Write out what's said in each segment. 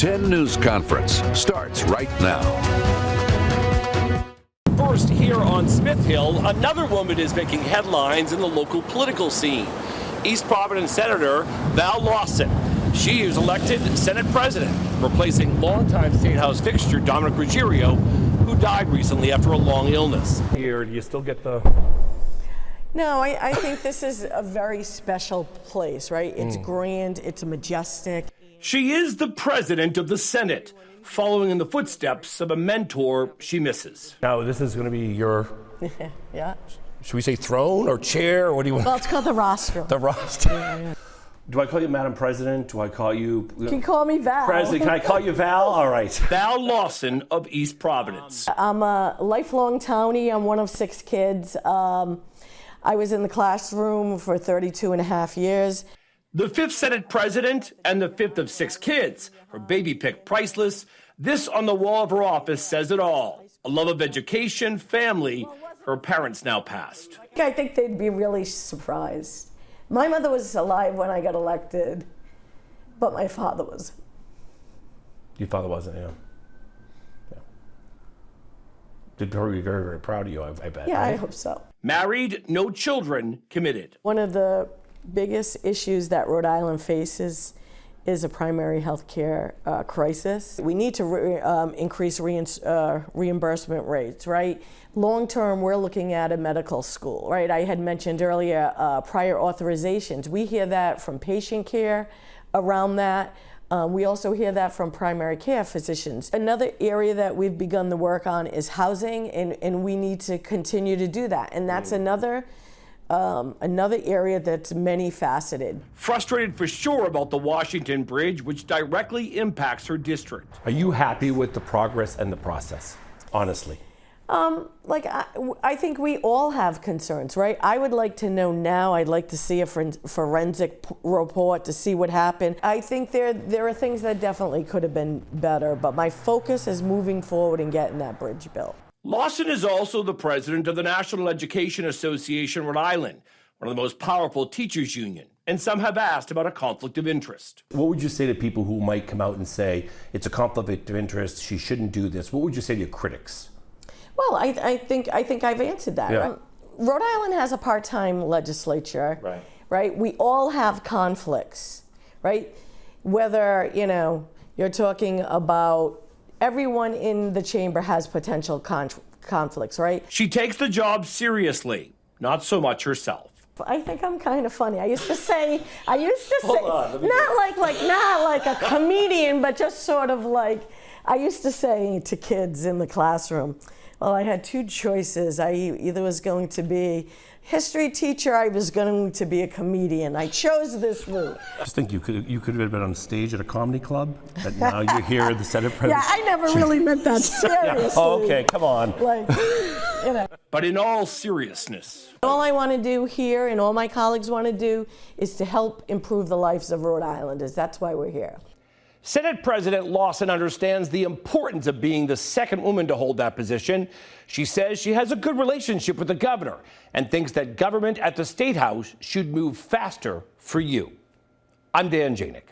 10 News Conference starts right now. First, here on Smith Hill, another woman is making headlines in the local political scene. East Providence Senator Val Lawson. She is elected Senate President, replacing longtime State House fixture Dominic Ruggiero, who died recently after a long illness. Here, do you still get the... No, I think this is a very special place, right? It's grand, it's majestic. She is the president of the Senate, following in the footsteps of a mentor she misses. Now, this is going to be your... Yeah. Should we say throne or chair? Or what do you want? Well, it's called the rostrum. The rostrum. Yeah. Do I call you Madam President? Do I call you... You can call me Val. President, can I call you Val? All right. Val Lawson of East Providence. I'm a lifelong townie. I'm one of 6 kids. I was in the classroom for 32 and a half years. The 5th Senate President and the 5th of 6 kids. Her baby pick priceless. This on the wall of her office says it all. A love of education, family. Her parents now passed. I think they'd be really surprised. My mother was alive when I got elected, but my father was. Your father wasn't, yeah. They'd probably be very, very proud of you, I bet. Yeah, I hope so. Married, no children, committed. One of the biggest issues that Rhode Island faces is a primary health care crisis. We need to increase reimbursement rates, right? Long term, we're looking at a medical school, right? I had mentioned earlier prior authorizations. We hear that from patient care around that. We also hear that from primary care physicians. Another area that we've begun the work on is housing, and we need to continue to do that. And that's another area that's many-faceted. Frustrated for sure about the Washington Bridge, which directly impacts her district. Are you happy with the progress and the process, honestly? I think we all have concerns, right? I would like to know now. I'd like to see a forensic report to see what happened. I think there are things that definitely could have been better, but my focus is moving forward and getting that bridge built. Lawson is also the president of the National Education Association Rhode Island, one of the most powerful teachers' union, and some have asked about a conflict of interest. What would you say to people who might come out and say it's a conflict of interest, she shouldn't do this? What would you say to your critics? Well, I think I've answered that. Yeah. Rhode Island has a part-time legislature, right? We all have conflicts, right? Whether, you're talking about everyone in the chamber has potential conflicts, right? She takes the job seriously, not so much herself. I think I'm kind of funny. I used to say, not like a comedian, but just sort of like, I used to say to kids in the classroom, well, I had 2 choices. I either was going to be a history teacher, I was going to be a comedian. I chose this route. I just think you could have been on stage at a comedy club, but now you're here at the Senate President. Yeah, I never really meant that seriously. Oh, okay, come on. But in all seriousness. All I want to do here, and all my colleagues want to do, is to help improve the lives of Rhode Islanders. That's why we're here. Senate President Lawson understands the importance of being the second woman to hold that position. She says she has a good relationship with the governor and thinks that government at the State House should move faster for you. I'm Dan Jaehnig.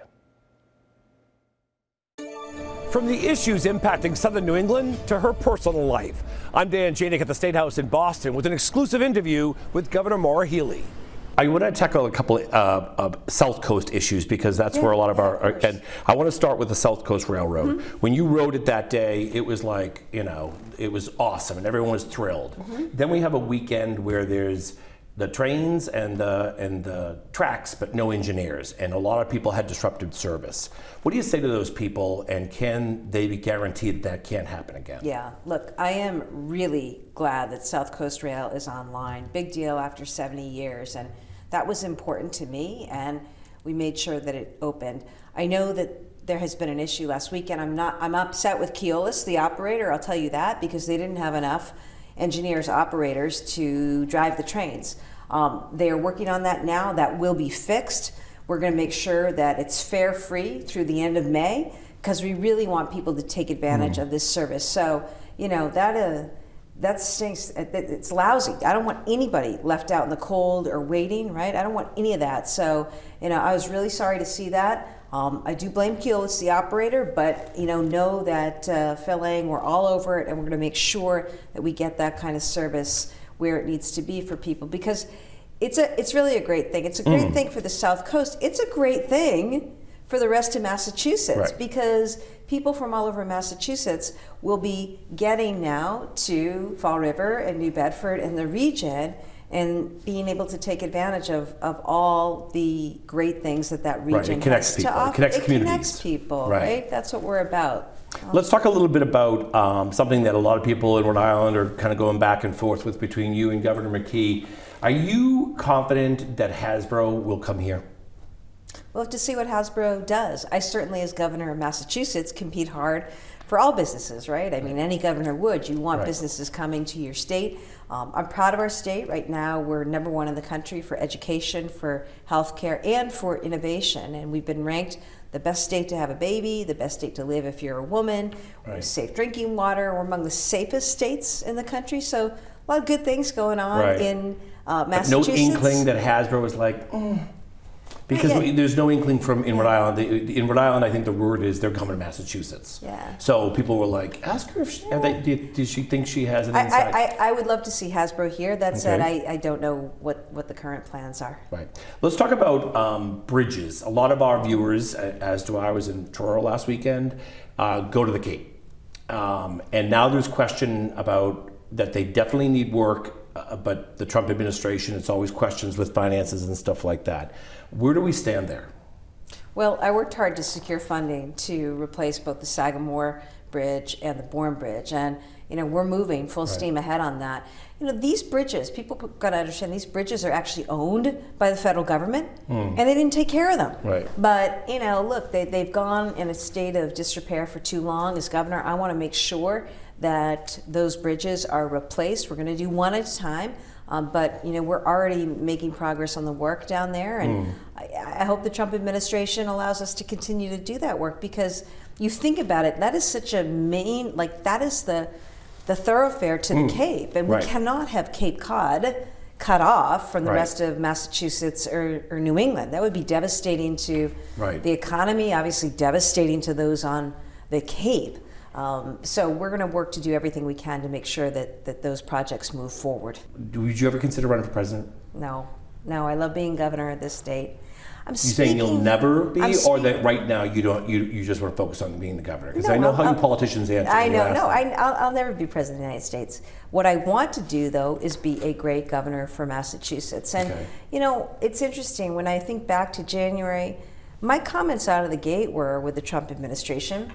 From the issues impacting southern New England to her personal life, I'm Dan Jaehnig at the State House in Boston with an exclusive interview with Governor Maura Healey. I want to tackle a couple of South Coast issues because that's where a lot of and I want to start with the South Coast Railroad. Mm-hmm. When you rode it that day, it was like, it was awesome and everyone was thrilled. Mm-hmm. Then we have a weekend where there's the trains and the tracks, but no engineers, and a lot of people had disrupted service. What do you say to those people, and can they be guaranteed that can't happen again? Yeah, look, I am really glad that South Coast Rail is online. Big deal after 70 years, and that was important to me, and we made sure that it opened. I know that there has been an issue last weekend. I'm upset with Keolis, the operator, I'll tell you that, because they didn't have enough engineers, operators to drive the trains. They are working on that now. That will be fixed. We're going to make sure that it's fare free through the end of May because we really want people to take advantage of this service. So, that stinks. It's lousy. I don't want anybody left out in the cold or waiting, right? I don't want any of that. So, I was really sorry to see that. I do blame Keel, it's the operator, but know that Phil Lang, we're all over it, and we're going to make sure that we get that kind of service where it needs to be for people, because it's really a great thing. It's a great thing for the South Coast. It's a great thing for the rest of Massachusetts, because people from all over Massachusetts will be getting now to Fall River and New Bedford and the region, and being able to take advantage of all the great things that region has to offer. It connects people, right? That's what we're about. Let's talk a little bit about something that a lot of people in Rhode Island are kind of going back and forth with between you and Governor McKee. Are you confident that Hasbro will come here? We'll have to see what Hasbro does. I certainly, as governor of Massachusetts, compete hard for all businesses, right? I mean, any governor would. You want businesses coming to your state. I'm proud of our state. Right now, we're #1 in the country for education, for healthcare, and for innovation. And we've been ranked the best state to have a baby, the best state to live if you're a woman, safe drinking water. We're among the safest states in the country. So a lot of good things going on in Massachusetts. But no inkling that Hasbro was like, because there's no inkling in Rhode Island. In Rhode Island, I think the word is they're coming to Massachusetts. Yeah. So people were like, ask her if does she think she has an insight? I would love to see Hasbro here. That said, I don't know what the current plans are. Right. Let's talk about bridges. A lot of our viewers, as do I, was in Truro last weekend, go to the Cape. And now there's question about that they definitely need work, but the Trump administration, it's always questions with finances and stuff like that. Where do we stand there? Well, I worked hard to secure funding to replace both the Sagamore Bridge and the Bourne Bridge, and we're moving full steam ahead on that. These bridges, people got to understand, these bridges are actually owned by the federal government, and they didn't take care of them. Right. But look, they've gone in a state of disrepair for too long. As governor, I want to make sure that those bridges are replaced. We're going to do one at a time. But we're already making progress on the work down there, and I hope the Trump administration allows us to continue to do that work, because you think about it, that is such a main, that is the thoroughfare to the Cape, and we cannot have Cape Cod cut off from the rest of Massachusetts or New England. That would be devastating to the economy, obviously devastating to those on the Cape. So we're going to work to do everything we can to make sure that those projects move forward. Would you ever consider running for president? No. I love being governor of this state. You saying you'll never be, or that right now you don't? You just want to focus on being the governor? Because I know how you politicians answer. I know. No, I'll never be president of the United States. What I want to do, though, is be a great governor for Massachusetts. And it's interesting when I think back to January. My comments out of the gate were with the Trump administration.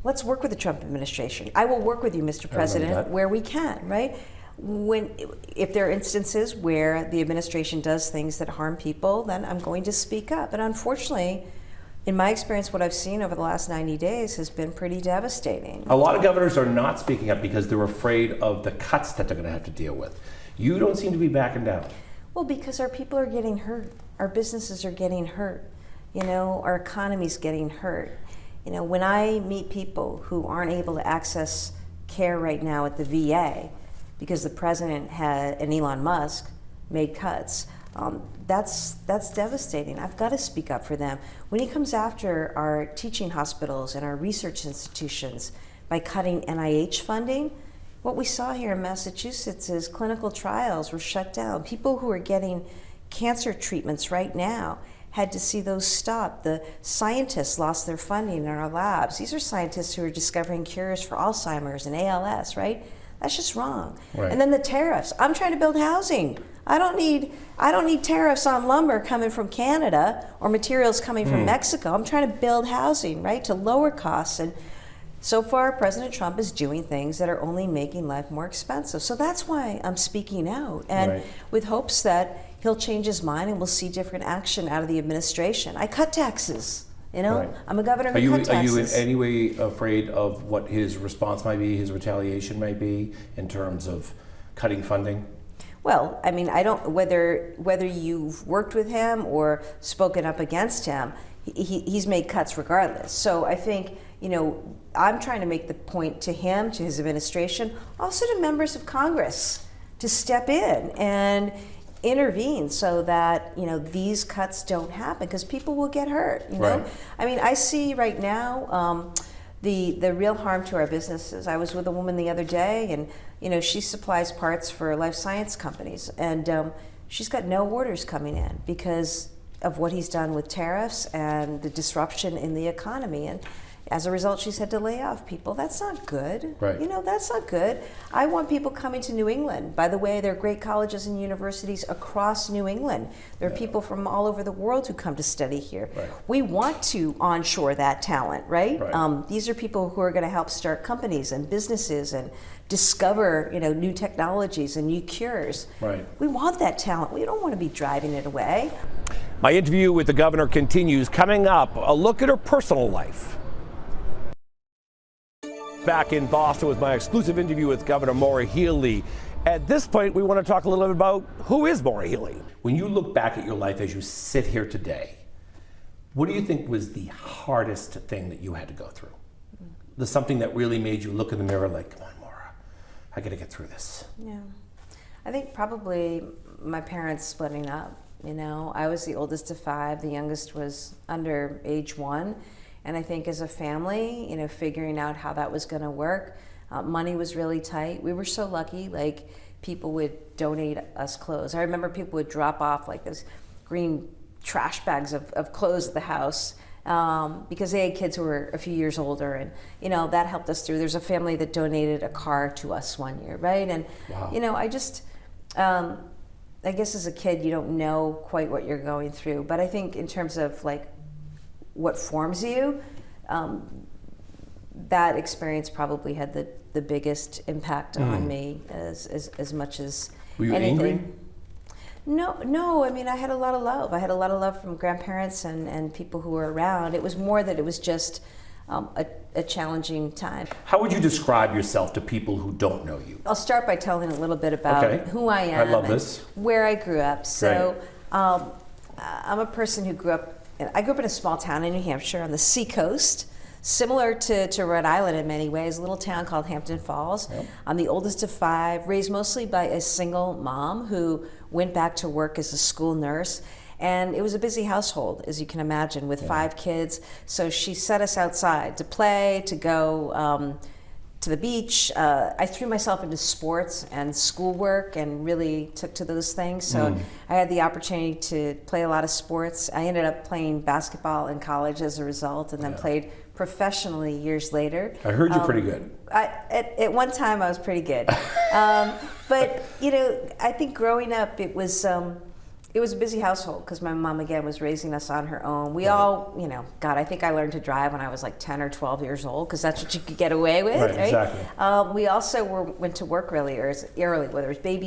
Let's work with the Trump administration. I will work with you, Mr. President, where we can, right? If there are instances where the administration does things that harm people, then I'm going to speak up. And unfortunately, in my experience, what I've seen over the last 90 days has been pretty devastating. A lot of governors are not speaking up because they're afraid of the cuts that they're going to have to deal with. You don't seem to be backing down. Well, because our people are getting hurt. Our businesses are getting hurt. Our economy's getting hurt. When I meet people who aren't able to access care right now at the VA because the president and Elon Musk made cuts, that's devastating. I've got to speak up for them. When he comes after our teaching hospitals and our research institutions by cutting NIH funding, what we saw here in Massachusetts is clinical trials were shut down. People who are getting cancer treatments right now had to see those stop. The scientists lost their funding in our labs. These are scientists who are discovering cures for Alzheimer's and ALS, right? That's just wrong. Right. And then the tariffs. I'm trying to build housing. I don't need tariffs on lumber coming from Canada or materials coming from Mexico. I'm trying to build housing, right, to lower costs. And so far, President Trump is doing things that are only making life more expensive. So that's why I'm speaking out, and with hopes that he'll change his mind and we'll see different action out of the administration. I cut taxes. I'm a governor who cut taxes. Are you in any way afraid of what his response might be, his retaliation might be, in terms of cutting funding? Well, I mean, I don't, whether you've worked with him or spoken up against him, he's made cuts regardless. So I think, I'm trying to make the point to him, to his administration, also to members of Congress, to step in and intervene so that these cuts don't happen, because people will get hurt. Right. I mean, I see right now the real harm to our businesses. I was with a woman the other day, and she supplies parts for life science companies, and she's got no orders coming in because of what he's done with tariffs and the disruption in the economy. And as a result, she's had to lay off people. That's not good. Right. That's not good. I want people coming to New England. By the way, there are great colleges and universities across New England. There are people from all over the world who come to study here. Right. We want to onshore that talent, right? Right. These are people who are going to help start companies and businesses and discover, new technologies and new cures. Right. We want that talent. We don't want to be driving it away. My interview with the governor continues. Coming up, a look at her personal life. Back in Boston with my exclusive interview with Governor Maura Healey. At this point, we want to talk a little bit about who is Maura Healey. When you look back at your life as you sit here today, what do you think was the hardest thing that you had to go through? There's something that really made you look in the mirror like, come on, Maura, I got to get through this. Yeah. I think probably my parents splitting up. I was the oldest of 5. The youngest was under age 1. And I think as a family, figuring out how that was going to work, money was really tight. We were so lucky, like people would donate us clothes. I remember people would drop off like those green trash bags of clothes at the house because they had kids who were a few years older, and that helped us through. There's a family that donated a car to us one year, right? And wow. I guess as a kid you don't know quite what you're going through, but I think in terms of like what forms you, that experience probably had the biggest impact on me as much as Were you anything. angry? No. I mean, I had a lot of love. I had a lot of love from grandparents and people who were around. It was more that it was just a challenging time. How would you describe yourself to people who don't know you? I'll start by telling a little bit about who I am. I love this. Where I grew up. So I'm a person who I grew up in a small town in New Hampshire on the seacoast, similar to Rhode Island in many ways, a little town called Hampton Falls. Yep. I'm the oldest of 5, raised mostly by a single mom who went back to work as a school nurse. And it was a busy household, as you can imagine, with 5 kids. So she set us outside to play, to go to the beach. I threw myself into sports and schoolwork and really took to those things. So I had the opportunity to play a lot of sports. I ended up playing basketball in college as a result, and then played professionally years later. I heard you're pretty good. At one time I was pretty good. But I think growing up it was a busy household because my mom, again, was raising us on her own. We all, I think I learned to drive when I was like 10 or 12 years old because that's what you could get away with, right? Exactly. We also went to work really early, whether it was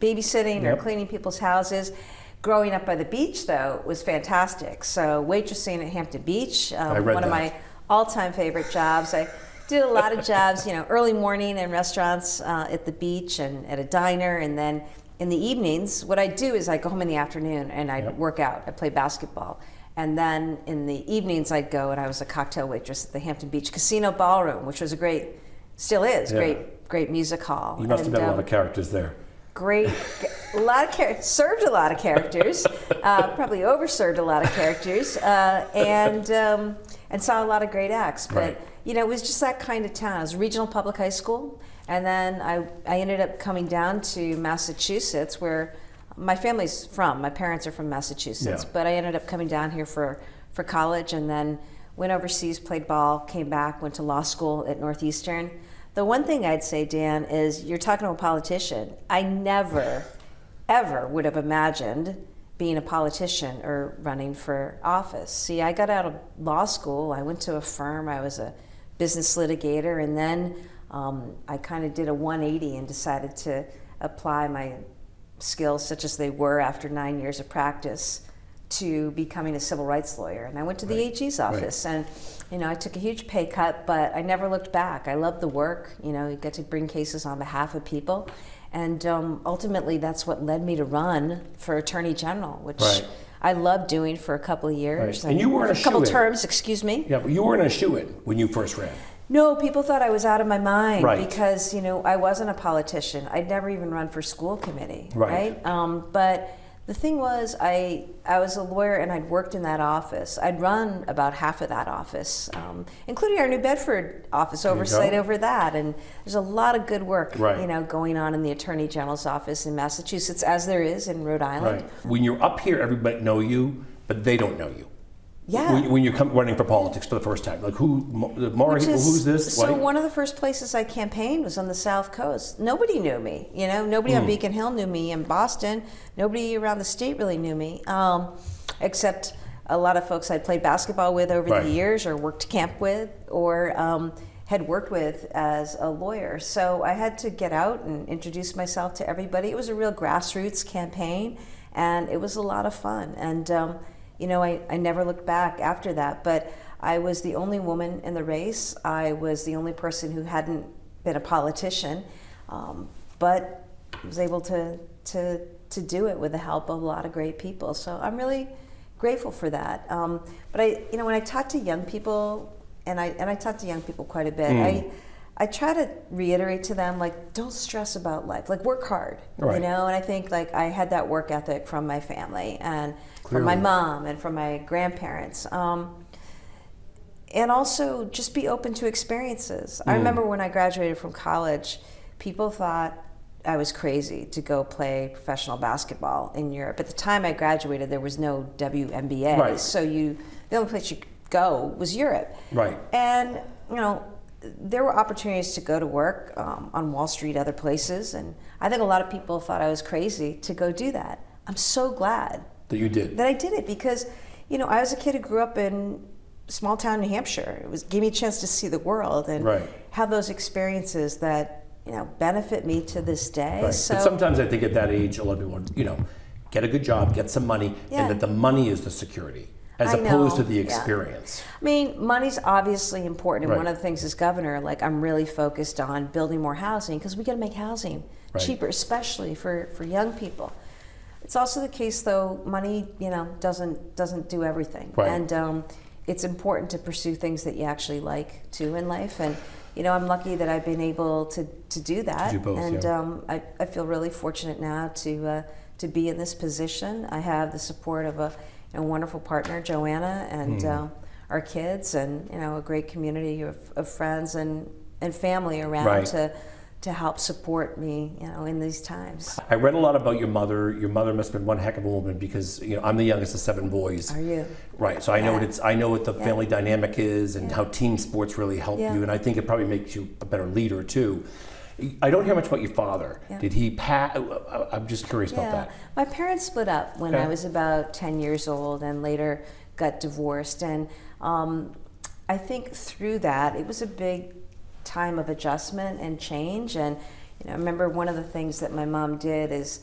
babysitting or cleaning people's houses. Growing up by the beach, though, was fantastic. So waitressing at Hampton Beach, one of my all-time favorite jobs. I did a lot of jobs, early morning in restaurants at the beach and at a diner, and then in the evenings, what I do is I go home in the afternoon and I work out. I play basketball. And then in the evenings I'd go and I was a cocktail waitress at the Hampton Beach Casino Ballroom, which was great music hall. You must have met a lot of characters there. Great, a lot of served a lot of characters, probably overserved a lot of characters, and saw a lot of great acts. But it was just that kind of town. It was a regional public high school. And then I ended up coming down to Massachusetts, where my family's from. My parents are from Massachusetts, but I ended up coming down here for college, and then went overseas, played ball, came back, went to law school at Northeastern. The one thing I'd say, Dan, is you're talking to a politician. I never, ever would have imagined being a politician or running for office. See, I got out of law school, I went to a firm, I was a business litigator, and then I kind of did a 180 and decided to apply my skills, such as they were after 9 years of practice, to becoming a civil rights lawyer. And I went to the AG's office, and I took a huge pay cut, but I never looked back. I loved the work. You get to bring cases on behalf of people. And ultimately, that's what led me to run for Attorney General, which I loved doing for a couple of years. Right. And you weren't a couple shoo-in. terms, excuse me. Yeah, but you weren't a shoo-in when you first ran. No, people thought I was out of my mind Right. because, I wasn't a politician. I'd never even run for school committee, Right. But the thing was, I was a lawyer and I'd worked in that office. I'd run about half of that office, including our New Bedford office, oversight over that. And there's a lot of good work, Right. going on in the Attorney General's office in Massachusetts, as there is in Rhode Island. Right. When you're up here, everybody know you, but they don't know you. Yeah. When you're running for politics for the first time, like Maura, who's this? So one of the first places I campaigned was on the South Coast. Nobody knew me, Nobody on Beacon Hill knew me. In Boston, nobody around the state really knew me, except a lot of folks I'd played basketball with over Right. the years, or worked camp with, or had worked with as a lawyer. So I had to get out and introduce myself to everybody. It was a real grassroots campaign, and it was a lot of fun. And I never looked back after that, but I was the only woman in the race. I was the only person who hadn't been a politician, but was able to do it with the help of a lot of great people. So I'm really grateful for that. But when I talk to young people, and I talk to young people quite a bit, I try to reiterate to them, don't stress about life. Work hard, Right. And I think, I had that work ethic from my family and Clearly. from my mom and from my grandparents. And also just be open to experiences. I remember when I graduated from college, people thought I was crazy to go play professional basketball in Europe. At the time I graduated, there was no WNBA. Right. So the only place you could go was Europe. Right. And, there were opportunities to go to work on Wall Street, other places, and I think a lot of people thought I was crazy to go do that. I'm so glad That you did. that I did it because, I was a kid who grew up in small town New Hampshire. It gave me a chance to see the world and Right. have those experiences that, benefit me to this day. Right. So But sometimes I think at that age, a lot of people, get a good job, get some money, Yeah. and that the money is the security, as I opposed to know, the yeah. experience. I mean, money's obviously important, and Right. one of the things as governor, I'm really focused on building more housing because we got to make housing Right. cheaper, especially for young people. It's also the case, though, money, doesn't do everything, Right. and it's important to pursue things that you actually like too in life. And I'm lucky that I've been able to do that, do both, and yeah. I feel really fortunate now to be in this position. I have the support of a wonderful partner, Joanna, and our kids, and a great community of friends and family around Right. to help support me, in these times. I read a lot about your mother. Your mother must have been one heck of a woman because I'm the youngest of 7 boys. Are you? Right. So I know Yeah. I know what the family dynamic is and how team sports really help Yeah. you, and I think it probably makes you a better leader too. I don't hear much about your father. Yeah. Did he pass? I'm just curious about that. My parents split up when Okay. I was about 10 years old and later got divorced. And I think through that, it was a big time of adjustment and change. And I remember one of the things that my mom did is,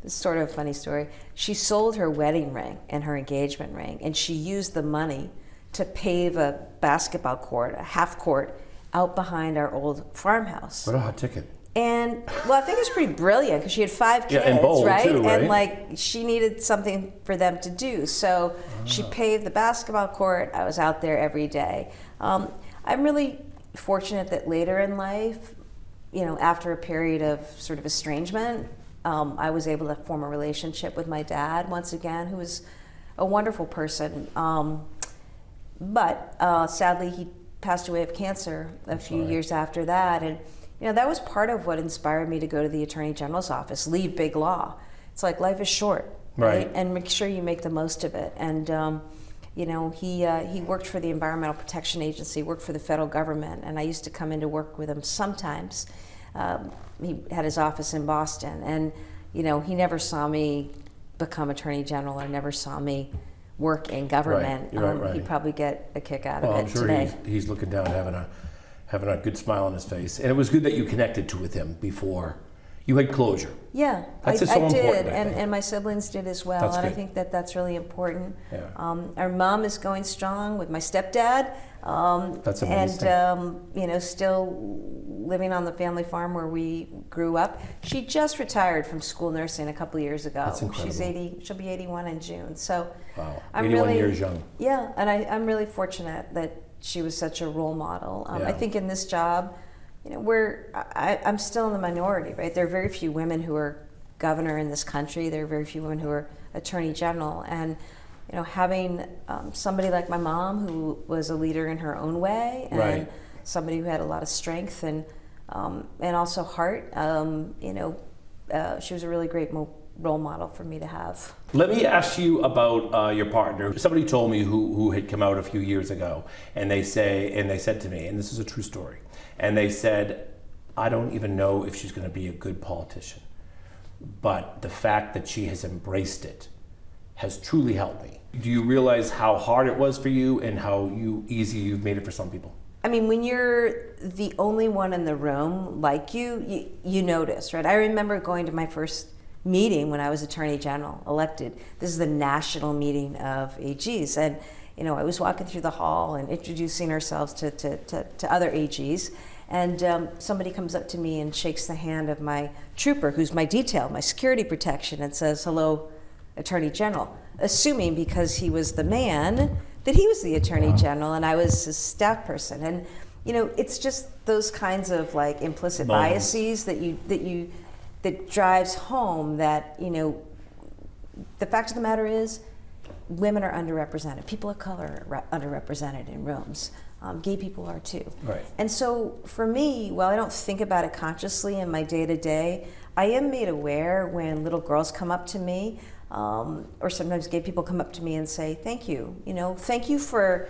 this is sort of a funny story, she sold her wedding ring and her engagement ring, and she used the money to pave a basketball court, a half court, out behind our old farmhouse. What a hot ticket. And I think it was pretty brilliant because she had 5 kids, Yeah, and bold, right? too, right? And she needed something for them to do. So she paved the basketball court. I was out there every day. I'm really fortunate that later in life, after a period of sort of estrangement, I was able to form a relationship with my dad once again, who was a wonderful person. But sadly, he passed away of cancer a few years after that. And that was part of what inspired me to go to the Attorney General's office, leave big law. It's like life is short, Right. And make sure you make the most of it. And he worked for the Environmental Protection Agency, worked for the federal government, and I used to come in to work with him sometimes. He had his office in Boston, and he never saw me become Attorney General or never saw me work in government. Right. He'd probably get a kick out of Well, it I'm sure today. he's looking down, having a good smile on his face, and it was good that you connected with him before. You had closure. Yeah, That's I so important, did, I think. and my siblings did as well, That's and I good. think that's really important. Yeah. Our mom is going strong with my stepdad. That's amazing. And still living on the family farm where we grew up. She just retired from school nursing a couple years ago. That's incredible. She's 80. She'll be 81 in June. So Wow, I'm 81 really, years young. Yeah, and I'm really fortunate that she was such a role model. Yeah. I think in this job, I'm still in the minority, right? There are very few women who are governor in this country. There are very few women who are attorney general, and having somebody like my mom who was a leader in her own way, and Right. somebody who had a lot of strength and also heart. She was a really great role model for me to have. Let me ask you about your partner. Somebody told me who had come out a few years ago, and they said to me, and this is a true story, and they said, I don't even know if she's going to be a good politician, but the fact that she has embraced it has truly helped me. Do you realize how hard it was for you and how easy you've made it for some people? I mean, when you're the only one in the room like you notice, right? I remember going to my first meeting when I was Attorney General, elected. This is the national meeting of AGs. And, I was walking through the hall and introducing ourselves to other AGs. And somebody comes up to me and shakes the hand of my trooper, who's my detail, my security protection, and says, hello, Attorney General, assuming because he was the man that he was the Attorney General and I was his staff person. And it's just those kinds of like implicit biases that drives home that the fact of the matter is women are underrepresented, people of color are underrepresented in rooms. Gay people are too. Right. And so for me, while I don't think about it consciously in my day-to-day, I am made aware when little girls come up to me, or sometimes gay people come up to me and say, thank you. Thank you for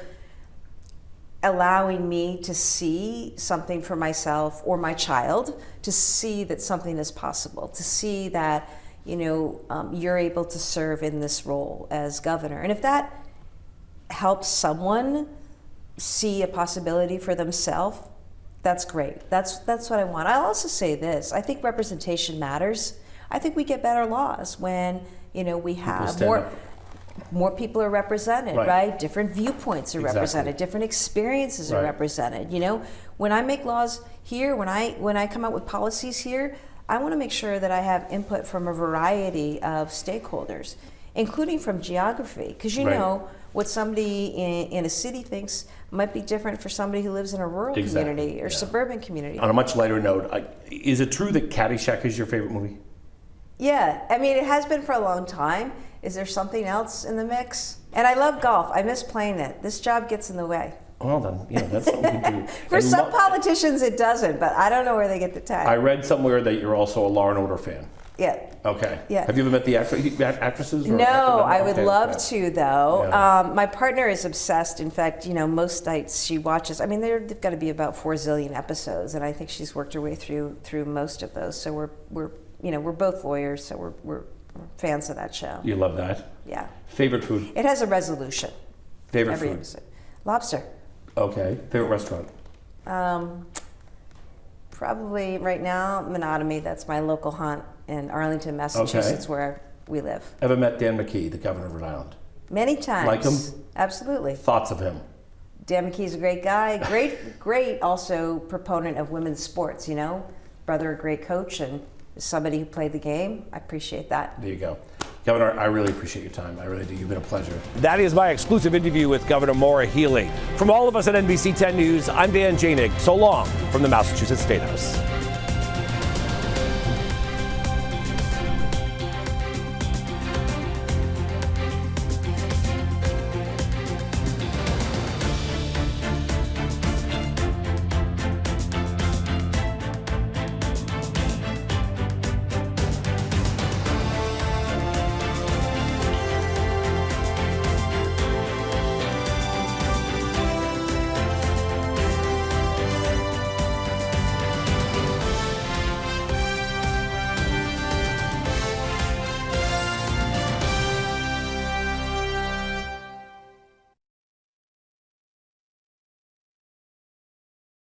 allowing me to see something for myself or my child, to see that something is possible, to see that, you're able to serve in this role as governor. And if that helps someone see a possibility for themselves, that's great. That's what I want. I'll also say this. I think representation matters. I think we get better laws when, we have more people are represented, right? Different viewpoints are represented, different experiences are represented. When I make laws here, when I come out with policies here, I want to make sure that I have input from a variety of stakeholders, including from geography, because what somebody in a city thinks might be different for somebody who lives in a rural community or suburban community. On a much lighter note, is it true that Caddyshack is your favorite movie? Yeah, I mean, it has been for a long time. Is there something else in the mix? And I love golf. I miss playing it. This job gets in the way. Well, then, that's something we do. For some politicians, it doesn't, but I don't know where they get the time. I read somewhere that you're also a Law and Order fan. Yeah. Okay. Yeah. Have you ever met the actresses? No, I would love to, though. Yeah. My partner is obsessed. In fact, most nights she watches. I mean, they've got to be about 4 zillion episodes, and I think she's worked her way through most of those. So we're both lawyers, so we're fans of that show. You love that? Yeah. Favorite food? It has a resolution. Favorite every food? episode. Lobster. Okay. Favorite restaurant? Probably right now, Monotony. That's my local haunt in Arlington, Massachusetts, where we live. Ever met Dan McKee, the governor of Rhode Island? Many times. Like him? Absolutely. Thoughts of him? Dan McKee's a great guy. Great also proponent of women's sports, Brother, a great coach, and somebody who played the game. I appreciate that. There you go. Governor, I really appreciate your time. I really do. You've been a pleasure. That is my exclusive interview with Governor Maura Healey. From all of us at NBC 10 News, I'm Dan Jaehnig. So long from the Massachusetts State House.